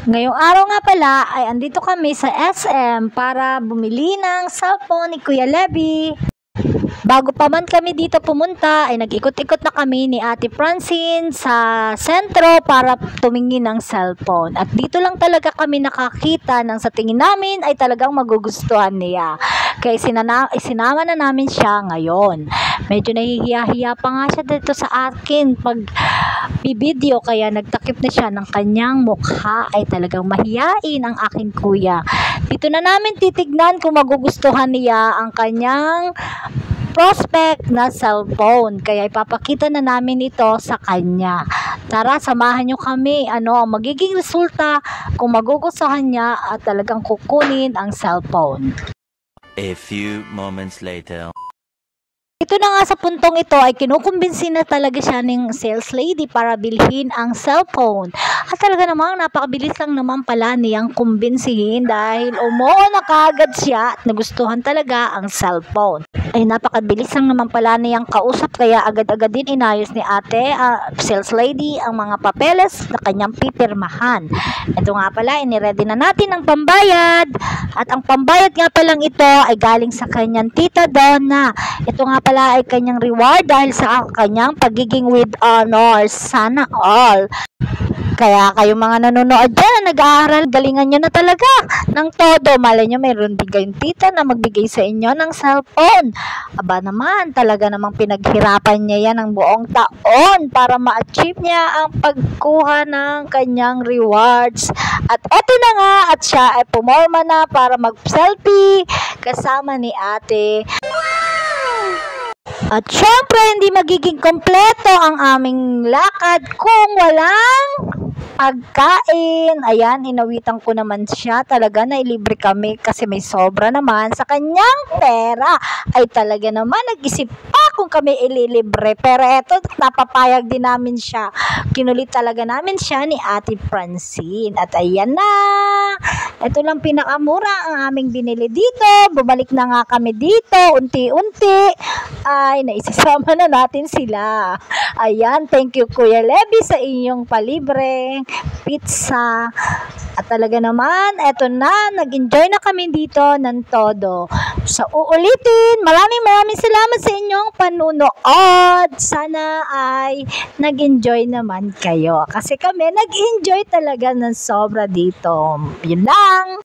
Ngayong araw nga pala ay andito kami sa SM para bumili ng cellphone ni Kuya Levy. Bago pa man kami dito pumunta ay nag-ikot-ikot na kami ni Ate Francine sa sentro para tumingin ng cellphone. At dito lang talaga kami nakakita ng sa tingin namin ay talagang magugustuhan niya. Kaya isinama na namin siya ngayon. Medyo nahihiya-hiya pa nga siya dito sa akin pag bibideo, kaya nagtakip na siya ng kanyang mukha. Ay talagang mahiyain ang aking kuya. Dito na namin titignan kung magugustuhan niya ang kanyang prospect na cellphone. Kaya ipapakita na namin ito sa kanya. Tara, samahan nyo kami. Ano ang magiging resulta kung magugustuhan niya at talagang kukunin ang cellphone. A few moments later. Ito na nga sa puntong ito ay kinukumbinsi na talaga siya ng sales lady para bilhin ang cellphone. At talaga namang napakabilis lang naman pala niyang kumbinsihin dahil umuo na kaagad siya at nagustuhan talaga ang cellphone. Ay napakabilis lang naman pala niyang kausap kaya agad-agad din inayos ni ate sales lady ang mga papeles na kanyang pipirmahan. Ito nga pala, iniready na natin ang pambayad. At ang pambayad nga palang ito ay galing sa kanyang tita Donna. Ito nga pala ay kanyang reward dahil sa kanyang pagiging with honors. Sana all. Kaya kayo mga nanonood dyan na nag-aaral, galingan nyo na talaga ng todo. Malay nyo, mayroon din kayong tita na magbigay sa inyo ng cellphone. Aba naman, talaga namang pinaghirapan niya yan ng buong taon para ma-achieve niya ang pagkuha ng kanyang rewards. At eto na nga, at siya ay pumorma na para mag-selfie kasama ni ate. At syempre, hindi magiging kompleto ang aming lakad kung walang pagkain. Ayan, inawitan ko naman siya. Talaga nailibre kami kasi may sobra naman sa kanyang pera. Ay talaga naman, nag-isip pa kung kami ililibre. Pero eto, napapayag din namin siya. Kinulit talaga namin siya ni Ate Francine. At ayan na. Ito lang pinakamura ang aming binili dito. Bumalik na nga kami dito. Unti-unti. Ay, naisasama na natin sila. Ayan, thank you Kuya Levy sa inyong palibre pizza. At talaga naman, eto na, nag-enjoy na kami dito ng todo. So, uulitin, maraming salamat sa inyong panunood. Sana ay nag-enjoy naman kayo. Kasi kami, nag-enjoy talaga ng sobra dito. Yun lang.